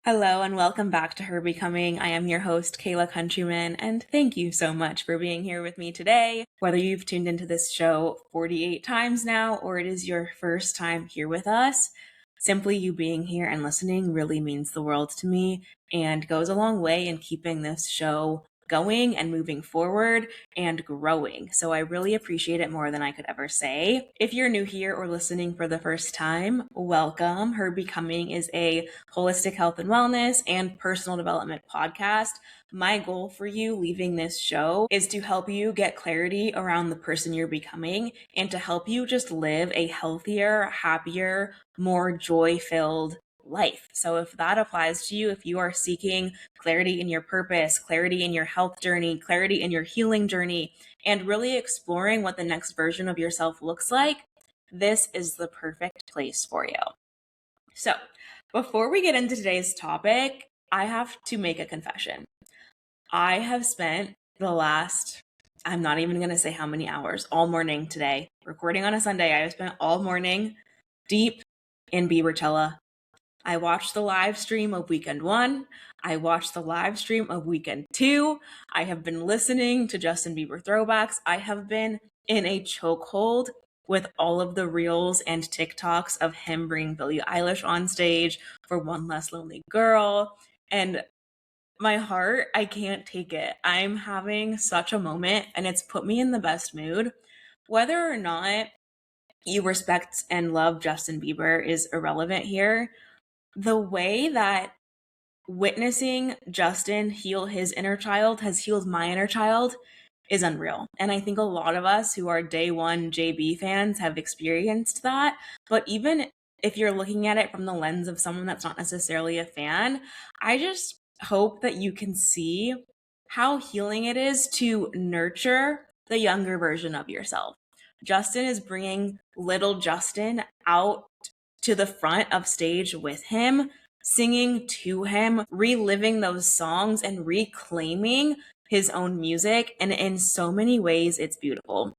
Hello and welcome back to Her Becoming. I am your host, Kayla Countryman, and thank you so much for being here with me today. Whether you've tuned into this show 48 times now or it is your first time here with us, simply you being here and listening really means the world to me and goes a long way in keeping this show going and moving forward and growing. So I really appreciate it more than I could ever say. If you're new here or listening for the first time, welcome. Her Becoming is a holistic health and wellness and personal development podcast. My goal for you leaving this show is to help you get clarity around the person you're becoming and to help you just live a healthier, happier, more joy-filled life. So if that applies to you, if you are seeking clarity in your purpose, clarity in your health journey, clarity in your healing journey, and really exploring what the next version of yourself looks like, this is the perfect place for you. So before we get into today's topic, I have to make a confession. I have spent the last, I'm not even going to say how many hours, all morning today, recording on a Sunday. I have spent all morning deep in Biebercella. I watched the live stream of weekend 1. I watched the live stream of weekend 2. I have been listening to Justin Bieber throwbacks. I have been in a chokehold with all of the reels and TikToks of him bringing Billie Eilish on stage for One Less Lonely Girl. And my heart, I can't take it. I'm having such a moment and it's put me in the best mood. Whether or not you respect and love Justin Bieber is irrelevant here. The way that witnessing Justin heal his inner child has healed my inner child is unreal. And I think a lot of us who are day one JB fans have experienced that. But even if you're looking at it from the lens of someone that's not necessarily a fan, I just hope that you can see how healing it is to nurture the younger version of yourself. Justin is bringing little Justin out to the front of stage with him, singing to him, reliving those songs and reclaiming his own music. And in so many ways, it's beautiful.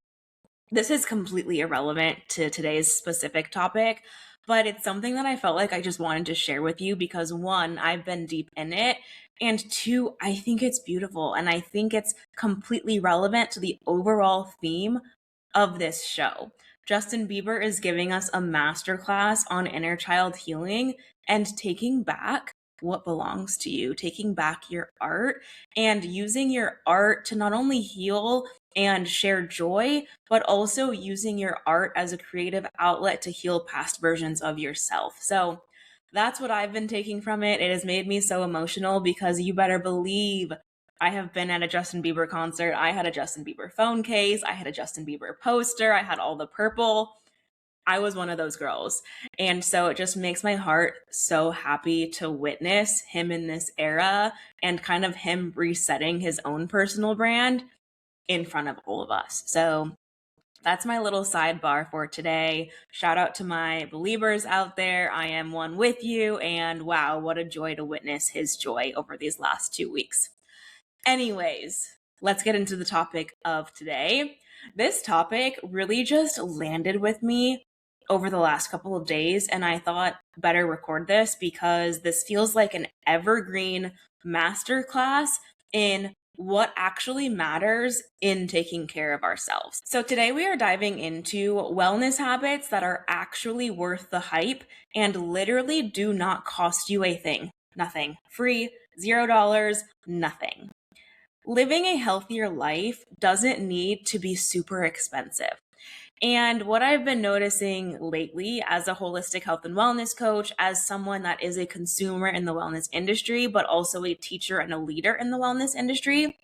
This is completely irrelevant to today's specific topic, but it's something that I felt like I just wanted to share with you because 1, I've been deep in it, and 2, I think it's beautiful and I think it's completely relevant to the overall theme of this show. Justin Bieber is giving us a masterclass on inner child healing and taking back what belongs to you, taking back your art and using your art to not only heal and share joy, but also using your art as a creative outlet to heal past versions of yourself. So that's what I've been taking from it. It has made me so emotional because you better believe I have been at a Justin Bieber concert. I had a Justin Bieber phone case. I had a Justin Bieber poster. I had all the purple. I was one of those girls. And so it just makes my heart so happy to witness him in this era and kind of him resetting his own personal brand in front of all of us. So that's my little sidebar for today. Shout out to my believers out there. I am one with you. And wow, what a joy to witness his joy over these last 2 weeks. Anyways, let's get into the topic of today. This topic really just landed with me over the last couple of days, and I thought better record this because this feels like an evergreen masterclass in what actually matters in taking care of ourselves. So today we are diving into wellness habits that are actually worth the hype and literally do not cost you a thing. Nothing. Free, $0, nothing. Living a healthier life doesn't need to be super expensive. And what I've been noticing lately as a holistic health and wellness coach, as someone that is a consumer in the wellness industry, but also a teacher and a leader in the wellness industry,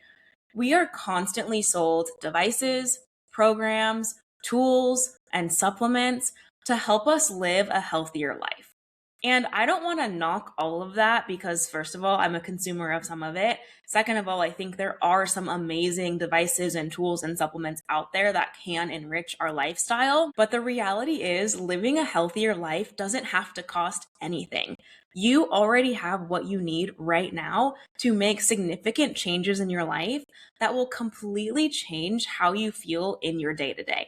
we are constantly sold devices, programs, tools, and supplements to help us live a healthier life. And I don't want to knock all of that because, first of all, I'm a consumer of some of it. Second of all, I think there are some amazing devices and tools and supplements out there that can enrich our lifestyle. But the reality is, living a healthier life doesn't have to cost anything. You already have what you need right now to make significant changes in your life that will completely change how you feel in your day-to-day.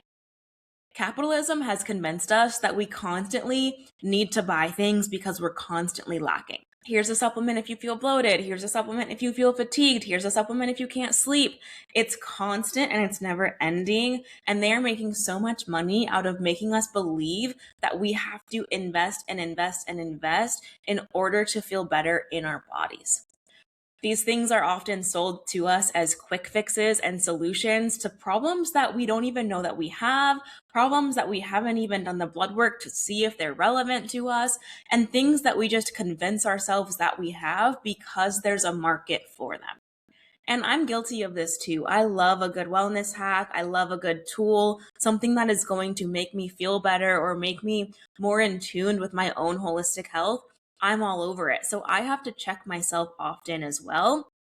Capitalism has convinced us that we constantly need to buy things because we're constantly lacking. Here's a supplement if you feel bloated. Here's a supplement if you feel fatigued. Here's a supplement if you can't sleep. It's constant and it's never ending. And they are making so much money out of making us believe that we have to invest and invest and invest in order to feel better in our bodies. These things are often sold to us as quick fixes and solutions to problems that we don't even know that we have, problems that we haven't even done the blood work to see if they're relevant to us, and things that we just convince ourselves that we have because there's a market for them. And I'm guilty of this too. I love a good wellness hack. I love a good tool, something that is going to make me feel better or make me more in tune with my own holistic health. I'm all over it. So I have to check myself often as well.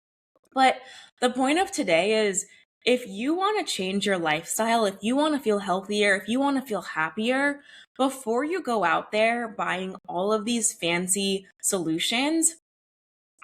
But the point of today is if you want to change your lifestyle, if you want to feel healthier, if you want to feel happier, before you go out there buying all of these fancy solutions,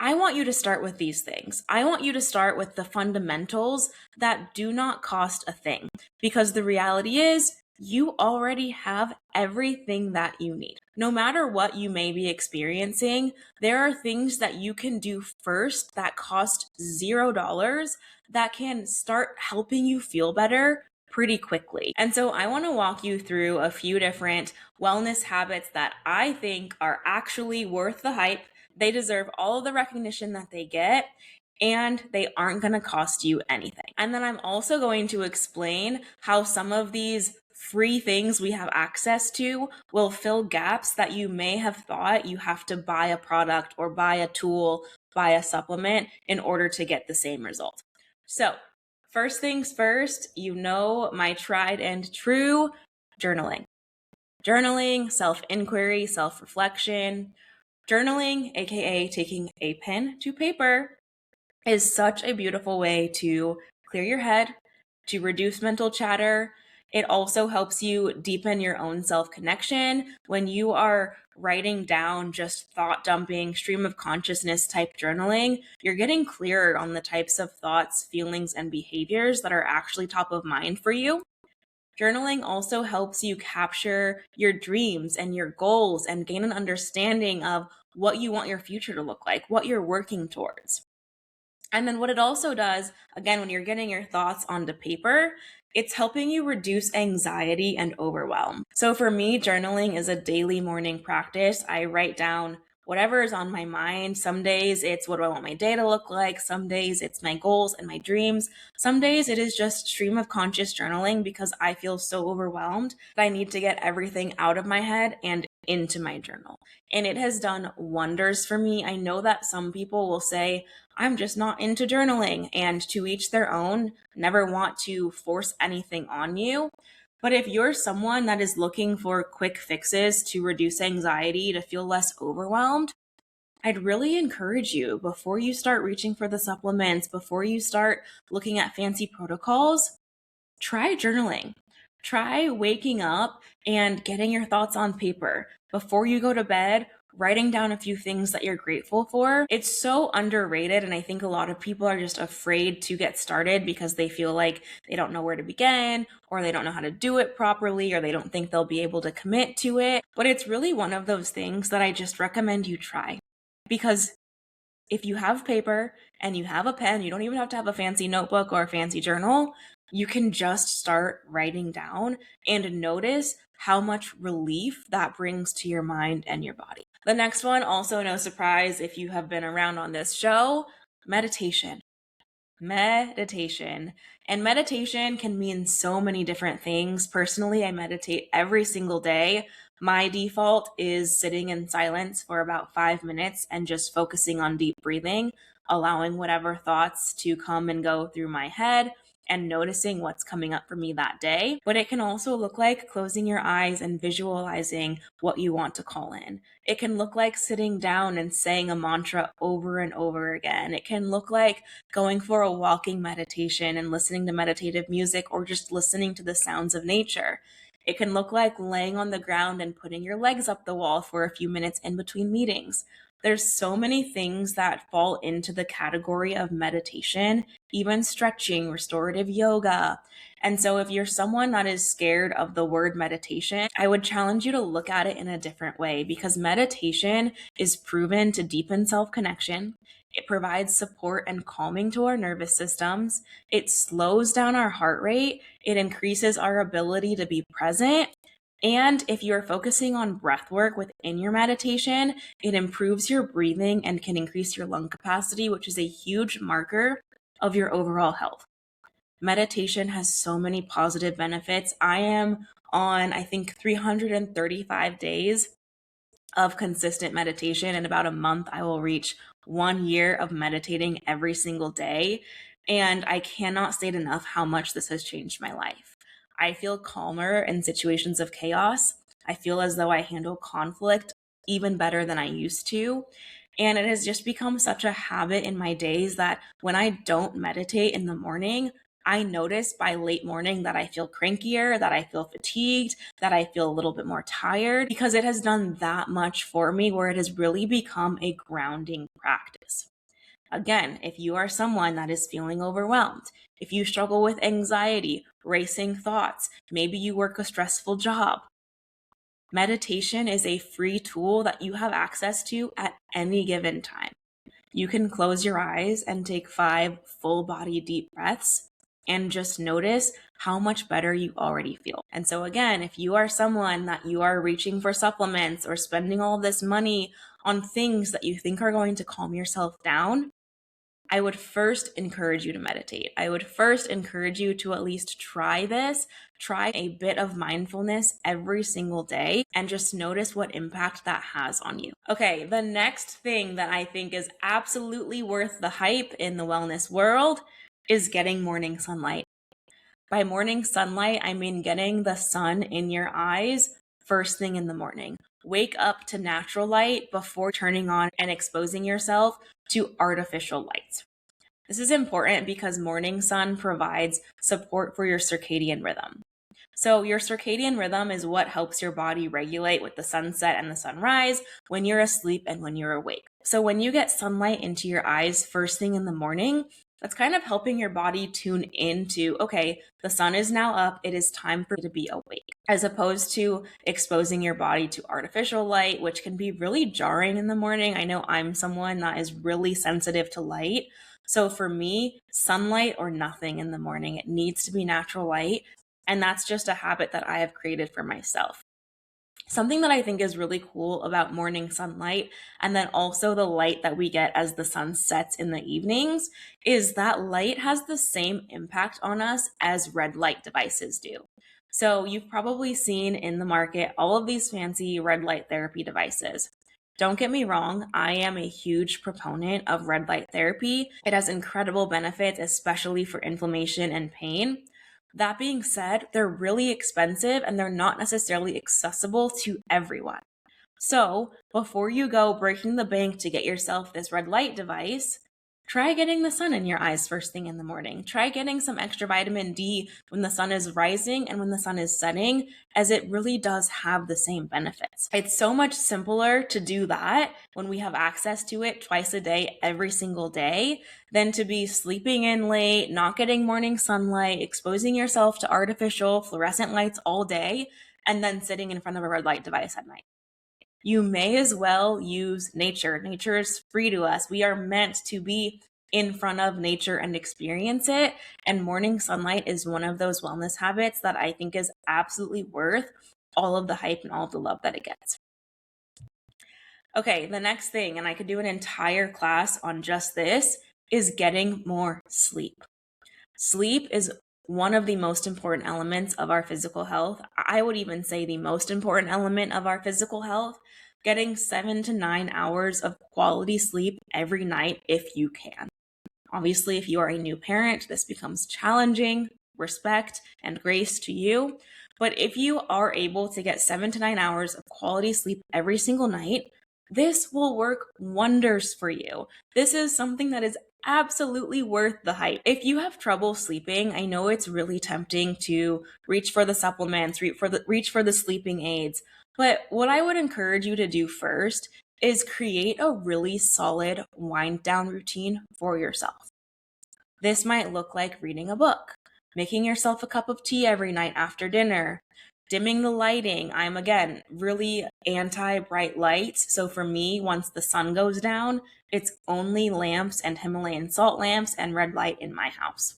I want you to start with these things. I want you to start with the fundamentals that do not cost a thing, because the reality is you already have everything that you need. No matter what you may be experiencing, there are things that you can do first that cost $0 that can start helping you feel better pretty quickly. And so I want to walk you through a few different wellness habits that I think are actually worth the hype. They deserve all of the recognition that they get, and they aren't going to cost you anything. And then I'm also going to explain how some of these free things we have access to will fill gaps that you may have thought you have to buy a product or buy a tool, buy a supplement in order to get the same result. So, first things first, my tried and true journaling. Journaling, self-inquiry, self-reflection. Journaling, aka taking a pen to paper, is such a beautiful way to clear your head, to reduce mental chatter. It also helps you deepen your own self-connection. When you are writing down just thought dumping, stream of consciousness type journaling, you're getting clearer on the types of thoughts, feelings, and behaviors that are actually top of mind for you. Journaling also helps you capture your dreams and your goals and gain an understanding of what you want your future to look like, what you're working towards. And then what it also does, again, when you're getting your thoughts onto paper, it's helping you reduce anxiety and overwhelm. So for me, journaling is a daily morning practice. I write down whatever is on my mind. Some days it's what do I want my day to look like? Some days it's my goals and my dreams. Some days it is just stream of conscious journaling because I feel so overwhelmed that I need to get everything out of my head and into my journal. And it has done wonders for me. I know that some people will say, I'm just not into journaling, and to each their own, never want to force anything on you. But if you're someone that is looking for quick fixes to reduce anxiety, to feel less overwhelmed, I'd really encourage you, before you start reaching for the supplements, before you start looking at fancy protocols, try journaling. Try waking up and getting your thoughts on paper. Before you go to bed, writing down a few things that you're grateful for. It's so underrated, and I think a lot of people are just afraid to get started because they feel like they don't know where to begin, or they don't know how to do it properly, or they don't think they'll be able to commit to it. But it's really one of those things that I just recommend you try. Because if you have paper and you have a pen, you don't even have to have a fancy notebook or a fancy journal. You can just start writing down and notice how much relief that brings to your mind and your body. The next one, also no surprise if you have been around on this show, meditation. Meditation. And meditation can mean so many different things. Personally, I meditate every single day. My default is sitting in silence for about 5 minutes and just focusing on deep breathing, allowing whatever thoughts to come and go through my head and noticing what's coming up for me that day. But it can also look like closing your eyes and visualizing what you want to call in. It can look like sitting down and saying a mantra over and over again. It can look like going for a walking meditation and listening to meditative music, or just listening to the sounds of nature. It can look like laying on the ground and putting your legs up the wall for a few minutes in between meetings. There's so many things that fall into the category of meditation, even stretching, restorative yoga. And so if you're someone that is scared of the word meditation, I would challenge you to look at it in a different way, because meditation is proven to deepen self-connection. It provides support and calming to our nervous systems. It slows down our heart rate. It increases our ability to be present. And if you're focusing on breath work within your meditation, it improves your breathing and can increase your lung capacity, which is a huge marker of your overall health. Meditation has so many positive benefits. I am on, I think, 335 days of consistent meditation. In about a month, I will reach 1 year of meditating every single day. And I cannot state enough how much this has changed my life. I feel calmer in situations of chaos. I feel as though I handle conflict even better than I used to. And it has just become such a habit in my days that when I don't meditate in the morning, I notice by late morning that I feel crankier, that I feel fatigued, that I feel a little bit more tired, because it has done that much for me where it has really become a grounding practice. Again, if you are someone that is feeling overwhelmed, if you struggle with anxiety, racing thoughts, maybe you work a stressful job, meditation is a free tool that you have access to at any given time. You can close your eyes and take 5 full body deep breaths and just notice how much better you already feel. And so again, if you are someone that you are reaching for supplements or spending all this money on things that you think are going to calm yourself down, I would first encourage you to meditate. I would first encourage you to at least try this. Try a bit of mindfulness every single day and just notice what impact that has on you. Okay, the next thing that I think is absolutely worth the hype in the wellness world is getting morning sunlight. By morning sunlight, I mean getting the sun in your eyes first thing in the morning. Wake up to natural light before turning on and exposing yourself to artificial lights. This is important because morning sun provides support for your circadian rhythm. So your circadian rhythm is what helps your body regulate with the sunset and the sunrise when you're asleep and when you're awake. So when you get sunlight into your eyes first thing in the morning, that's kind of helping your body tune into, okay, the sun is now up, it is time for you to be awake, as opposed to exposing your body to artificial light, which can be really jarring in the morning. I know I'm someone that is really sensitive to light. So for me, sunlight or nothing in the morning, it needs to be natural light. And that's just a habit that I have created for myself. Something that I think is really cool about morning sunlight, and then also the light that we get as the sun sets in the evenings, is that light has the same impact on us as red light devices do. So you've probably seen in the market all of these fancy red light therapy devices. Don't get me wrong, I am a huge proponent of red light therapy. It has incredible benefits, especially for inflammation and pain. That being said, they're really expensive and they're not necessarily accessible to everyone. So before you go breaking the bank to get yourself this red light device, try getting the sun in your eyes first thing in the morning. Try getting some extra vitamin D when the sun is rising and when the sun is setting, as it really does have the same benefits. It's so much simpler to do that when we have access to it twice a day, every single day, than to be sleeping in late, not getting morning sunlight, exposing yourself to artificial fluorescent lights all day, and then sitting in front of a red light device at night. You may as well use nature. Nature is free to us. We are meant to be in front of nature and experience it. And morning sunlight is one of those wellness habits that I think is absolutely worth all of the hype and all of the love that it gets. Okay, the next thing, and I could do an entire class on just this, is getting more sleep. Sleep is one of the most important elements of our physical health. I would even say the most important element of our physical health. Getting 7 to 9 hours of quality sleep every night if you can. Obviously, if you are a new parent, this becomes challenging. Respect and grace to you. But if you are able to get 7 to 9 hours of quality sleep every single night, this will work wonders for you. This is something that is absolutely worth the hype. If you have trouble sleeping, I know it's really tempting to reach for the supplements, reach for the sleeping aids. But what I would encourage you to do first is create a really solid wind down routine for yourself. This might look like reading a book, making yourself a cup of tea every night after dinner, dimming the lighting. I'm, again, really anti bright lights. So for me, once the sun goes down, it's only lamps and Himalayan salt lamps and red light in my house.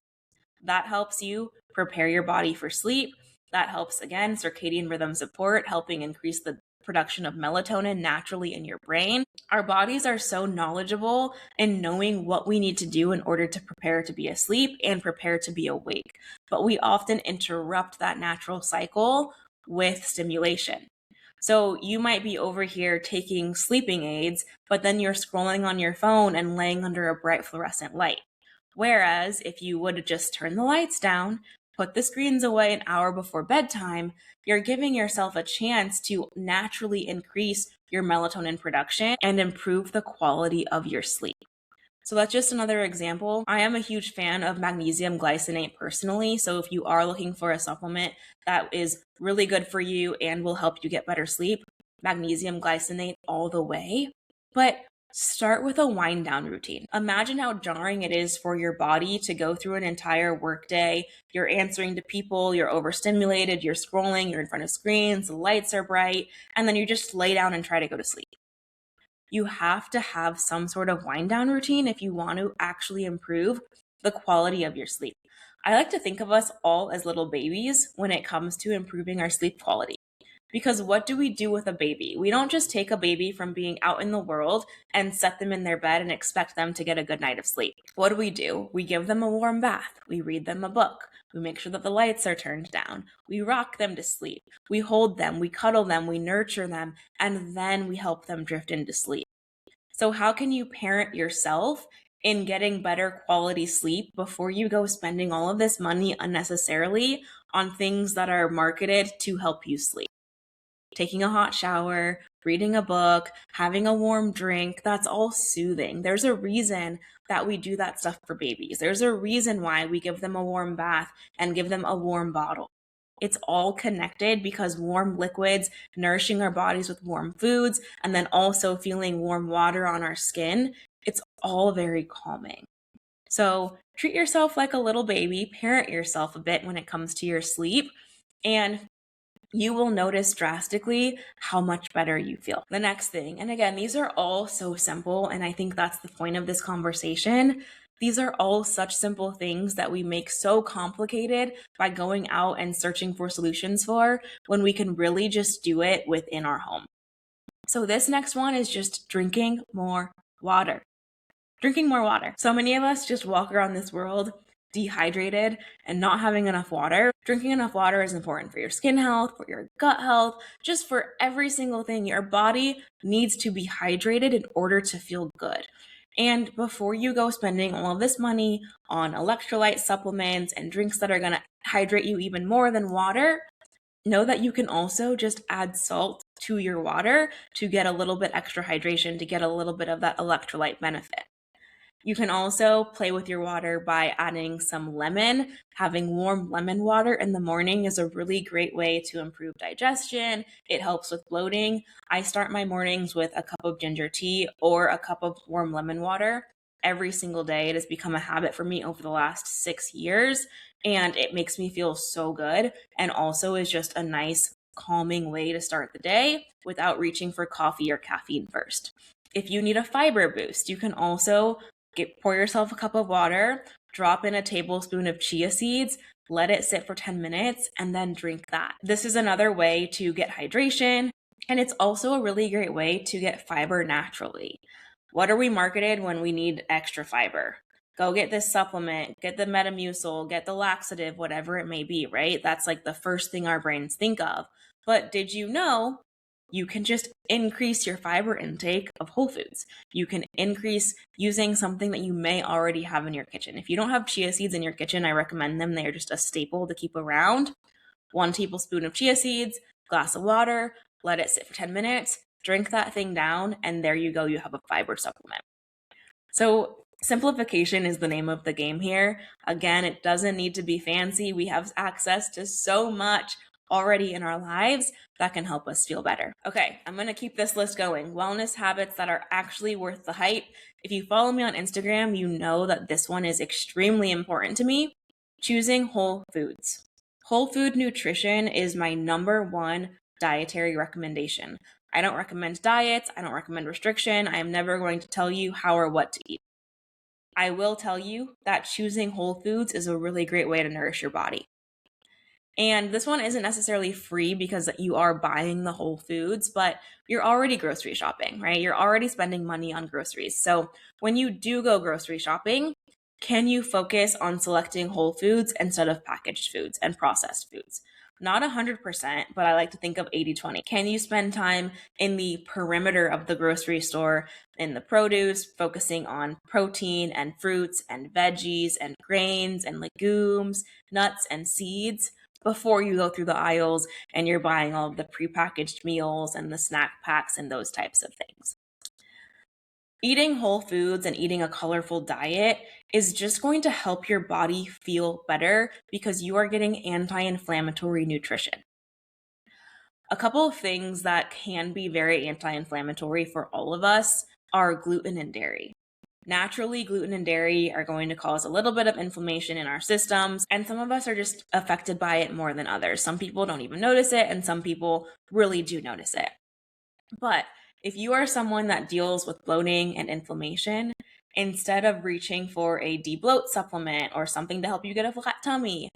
That helps you prepare your body for sleep. That helps, again, circadian rhythm support, helping increase the production of melatonin naturally in your brain. Our bodies are so knowledgeable in knowing what we need to do in order to prepare to be asleep and prepare to be awake. But we often interrupt that natural cycle with stimulation. So you might be over here taking sleeping aids, but then you're scrolling on your phone and laying under a bright fluorescent light. Whereas if you would just turn the lights down, put the screens away an hour before bedtime, you're giving yourself a chance to naturally increase your melatonin production and improve the quality of your sleep. So that's just another example. I am a huge fan of magnesium glycinate personally. So if you are looking for a supplement that is really good for you and will help you get better sleep, magnesium glycinate all the way. But start with a wind down routine. Imagine how jarring it is for your body to go through an entire workday. You're answering to people, you're overstimulated, you're scrolling, you're in front of screens, the lights are bright, and then you just lay down and try to go to sleep. You have to have some sort of wind down routine if you want to actually improve the quality of your sleep. I like to think of us all as little babies when it comes to improving our sleep quality. Because what do we do with a baby? We don't just take a baby from being out in the world and set them in their bed and expect them to get a good night of sleep. What do? We give them a warm bath. We read them a book. We make sure that the lights are turned down. We rock them to sleep. We hold them. We cuddle them. We nurture them. And then we help them drift into sleep. So how can you parent yourself in getting better quality sleep before you go spending all of this money unnecessarily on things that are marketed to help you sleep? Taking a hot shower, reading a book, having a warm drink, that's all soothing. There's a reason that we do that stuff for babies. There's a reason why we give them a warm bath and give them a warm bottle. It's all connected because warm liquids, nourishing our bodies with warm foods, and then also feeling warm water on our skin, it's all very calming. So treat yourself like a little baby, parent yourself a bit when it comes to your sleep, and you will notice drastically how much better you feel. The next thing, and again, these are all so simple, and I think that's the point of this conversation. These are all such simple things that we make so complicated by going out and searching for solutions for when we can really just do it within our home. So this next one is just drinking more water. Drinking more water. So many of us just walk around this world dehydrated and not having enough water. Drinking enough water is important for your skin health, for your gut health, just for every single thing. Your body needs to be hydrated in order to feel good. And before you go spending all of this money on electrolyte supplements and drinks that are going to hydrate you even more than water, know that you can also just add salt to your water to get a little bit extra hydration, to get a little bit of that electrolyte benefit. You can also play with your water by adding some lemon. Having warm lemon water in the morning is a really great way to improve digestion. It helps with bloating. I start my mornings with a cup of ginger tea or a cup of warm lemon water every single day. It has become a habit for me over the last 6 years, and it makes me feel so good, and also is just a nice calming way to start the day without reaching for coffee or caffeine first. If you need a fiber boost, you can also pour yourself a cup of water, drop in a tablespoon of chia seeds, let it sit for 10 minutes, and then drink that. This is another way to get hydration, and it's also a really great way to get fiber naturally. What are we marketed when we need extra fiber? Go get this supplement, get the Metamucil, get the laxative, whatever it may be, right? That's like the first thing our brains think of. But did you know you can just increase your fiber intake of whole foods? You can increase using something that you may already have in your kitchen. If you don't have chia seeds in your kitchen, I recommend them. They are just a staple to keep around. 1 tablespoon of chia seeds, glass of water, let it sit for 10 minutes, drink that thing down, and there you go, you have a fiber supplement. So simplification is the name of the game here. Again, it doesn't need to be fancy. We have access to so much already in our lives that can help us feel better. Okay, I'm going to keep this list going. Wellness habits that are actually worth the hype. If you follow me on Instagram, you know that this one is extremely important to me. Choosing whole foods. Whole food nutrition is my number one dietary recommendation. I don't recommend diets. I don't recommend restriction. I am never going to tell you how or what to eat. I will tell you that choosing whole foods is a really great way to nourish your body. And this one isn't necessarily free because you are buying the whole foods, but you're already grocery shopping, right? You're already spending money on groceries. So when you do go grocery shopping, can you focus on selecting whole foods instead of packaged foods and processed foods? Not 100%, but I like to think of 80-20. Can you spend time in the perimeter of the grocery store in the produce, focusing on protein and fruits and veggies and grains and legumes, nuts and seeds, before you go through the aisles and you're buying all of the prepackaged meals and the snack packs and those types of things? Eating whole foods and eating a colorful diet is just going to help your body feel better because you are getting anti-inflammatory nutrition. A couple of things that can be very anti-inflammatory for all of us are gluten and dairy. Naturally, gluten and dairy are going to cause a little bit of inflammation in our systems, and some of us are just affected by it more than others. Some people don't even notice it, and some people really do notice it. But if you are someone that deals with bloating and inflammation, instead of reaching for a de-bloat supplement or something to help you get a flat tummy,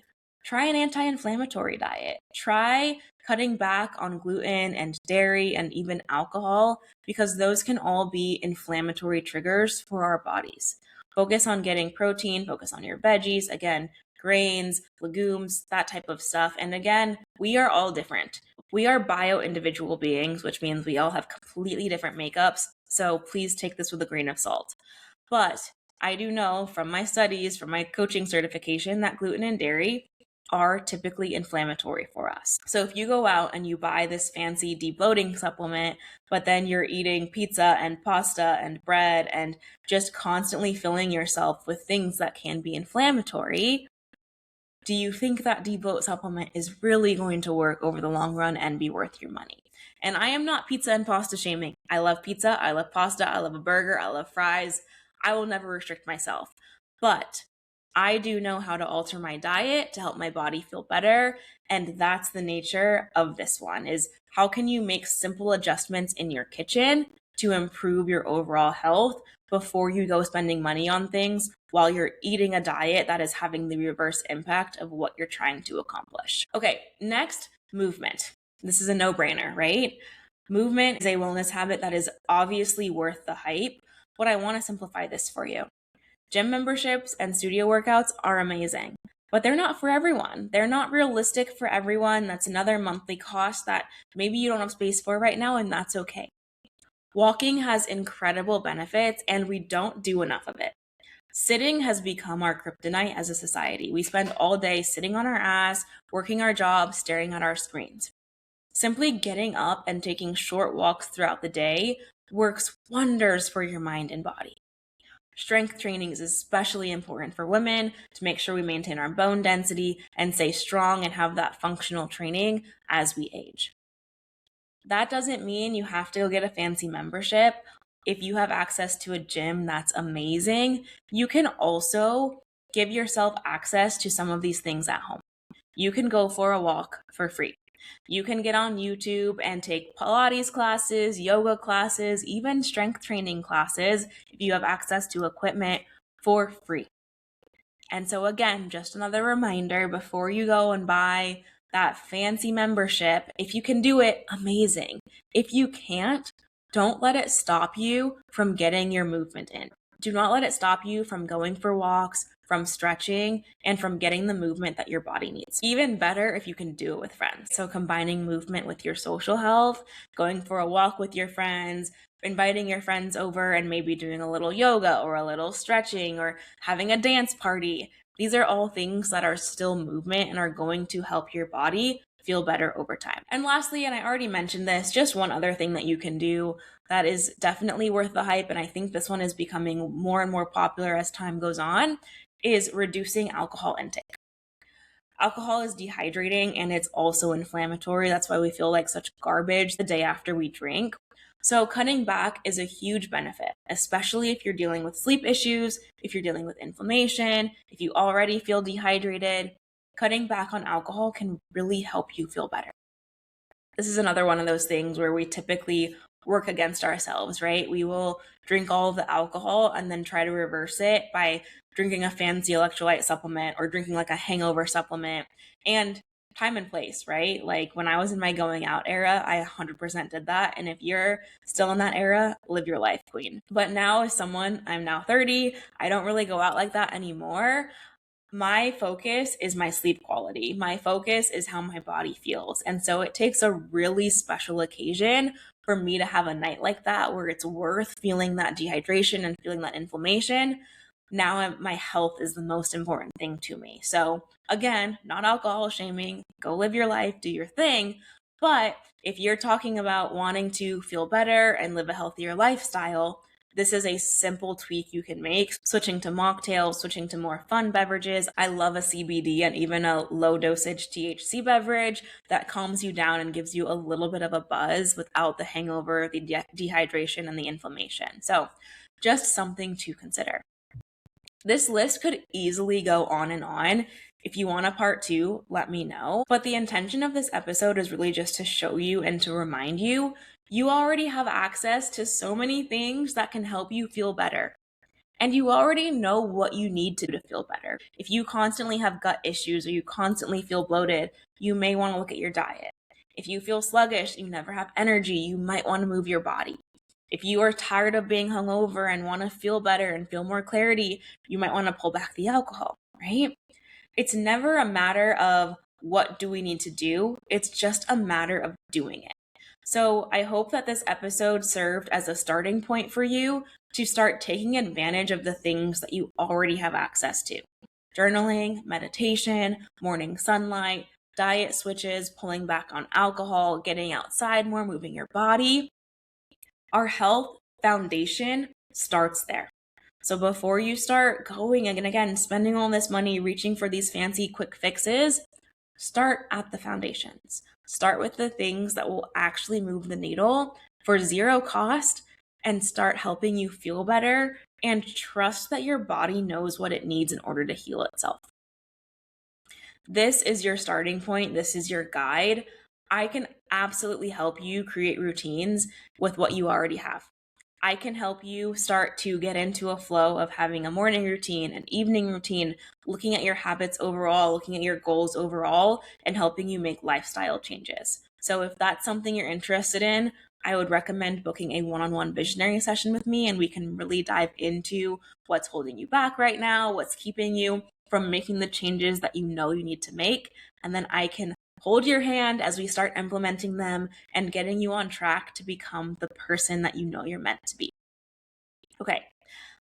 try an anti-inflammatory diet. Try cutting back on gluten and dairy and even alcohol, because those can all be inflammatory triggers for our bodies. Focus on getting protein, focus on your veggies, again, grains, legumes, that type of stuff. And again, we are all different. We are bio-individual beings, which means we all have completely different makeups. So please take this with a grain of salt. But I do know from my studies, from my coaching certification, that gluten and dairy are typically inflammatory for us. So if you go out and you buy this fancy de-bloating supplement, but then you're eating pizza and pasta and bread and just constantly filling yourself with things that can be inflammatory, do you think that de-bloat supplement is really going to work over the long run and be worth your money? And I am not pizza and pasta shaming. I love pizza, I love pasta, I love a burger, I love fries. I will never restrict myself. But I do know how to alter my diet to help my body feel better. And that's the nature of this one, is how can you make simple adjustments in your kitchen to improve your overall health before you go spending money on things while you're eating a diet that is having the reverse impact of what you're trying to accomplish. Okay, next, movement. This is a no-brainer, right? Movement is a wellness habit that is obviously worth the hype, but I want to simplify this for you. Gym memberships and studio workouts are amazing, but they're not for everyone. They're not realistic for everyone. That's another monthly cost that maybe you don't have space for right now, and that's okay. Walking has incredible benefits, and we don't do enough of it. Sitting has become our kryptonite as a society. We spend all day sitting on our ass, working our jobs, staring at our screens. Simply getting up and taking short walks throughout the day works wonders for your mind and body. Strength training is especially important for women to make sure we maintain our bone density and stay strong and have that functional training as we age. That doesn't mean you have to go get a fancy membership. If you have access to a gym, that's amazing. You can also give yourself access to some of these things at home. You can go for a walk for free. You can get on YouTube and take Pilates classes, yoga classes, even strength training classes if you have access to equipment for free. And so again, just another reminder, before you go and buy that fancy membership, if you can do it, amazing. If you can't, don't let it stop you from getting your movement in. Do not let it stop you from going for walks, from stretching, and from getting the movement that your body needs. Even better if you can do it with friends. So combining movement with your social health, going for a walk with your friends, inviting your friends over and maybe doing a little yoga or a little stretching or having a dance party. These are all things that are still movement and are going to help your body feel better over time. And lastly, and I already mentioned this, just one other thing that you can do that is definitely worth the hype, and I think this one is becoming more and more popular as time goes on, is reducing alcohol intake. Alcohol is dehydrating and it's also inflammatory. That's why we feel like such garbage the day after we drink. So cutting back is a huge benefit, especially if you're dealing with sleep issues, if you're dealing with inflammation, if you already feel dehydrated. Cutting back on alcohol can really help you feel better. This is another one of those things where we typically work against ourselves, right? We will drink all of the alcohol and then try to reverse it by drinking a fancy electrolyte supplement or drinking like a hangover supplement. And time and place, right? Like when I was in my going out era, I 100% did that. And if you're still in that era, live your life, queen. But now as someone, I'm now 30, I don't really go out like that anymore. My focus is my sleep quality. My focus is how my body feels. And so it takes a really special occasion for me to have a night like that where it's worth feeling that dehydration and feeling that inflammation. Now my health is the most important thing to me. So again, not alcohol shaming, go live your life, do your thing. But if you're talking about wanting to feel better and live a healthier lifestyle, this is a simple tweak you can make, switching to mocktails, switching to more fun beverages. I love a CBD and even a low dosage THC beverage that calms you down and gives you a little bit of a buzz without the hangover, the dehydration, and the inflammation. So just something to consider. This list could easily go on and on. If you want a part 2, let me know. But the intention of this episode is really just to show you and to remind you, you already have access to so many things that can help you feel better. And you already know what you need to do to feel better. If you constantly have gut issues or you constantly feel bloated, you may want to look at your diet. If you feel sluggish, you never have energy, you might want to move your body. If you are tired of being hungover and want to feel better and feel more clarity, you might want to pull back the alcohol, right? It's never a matter of what do we need to do. It's just a matter of doing it. So I hope that this episode served as a starting point for you to start taking advantage of the things that you already have access to. Journaling, meditation, morning sunlight, diet switches, pulling back on alcohol, getting outside more, moving your body. Our health foundation starts there. So before you start going and again, spending all this money, reaching for these fancy quick fixes, start at the foundations. Start with the things that will actually move the needle for zero cost and start helping you feel better and trust that your body knows what it needs in order to heal itself. This is your starting point. This is your guide. I can absolutely help you create routines with what you already have. I can help you start to get into a flow of having a morning routine, an evening routine, looking at your habits overall, looking at your goals overall, and helping you make lifestyle changes. So if that's something you're interested in, I would recommend booking a one-on-one visionary session with me, and we can really dive into what's holding you back right now, what's keeping you from making the changes that you know you need to make, and then I can hold your hand as we start implementing them and getting you on track to become the person that you know you're meant to be. Okay,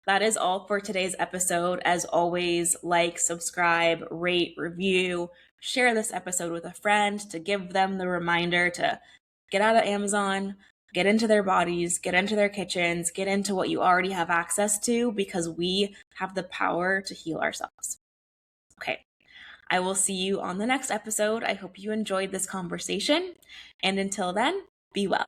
that is all for today's episode. As always, like, subscribe, rate, review, share this episode with a friend to give them the reminder to get out of Amazon, get into their bodies, get into their kitchens, get into what you already have access to because we have the power to heal ourselves. Okay. I will see you on the next episode. I hope you enjoyed this conversation. And until then, be well.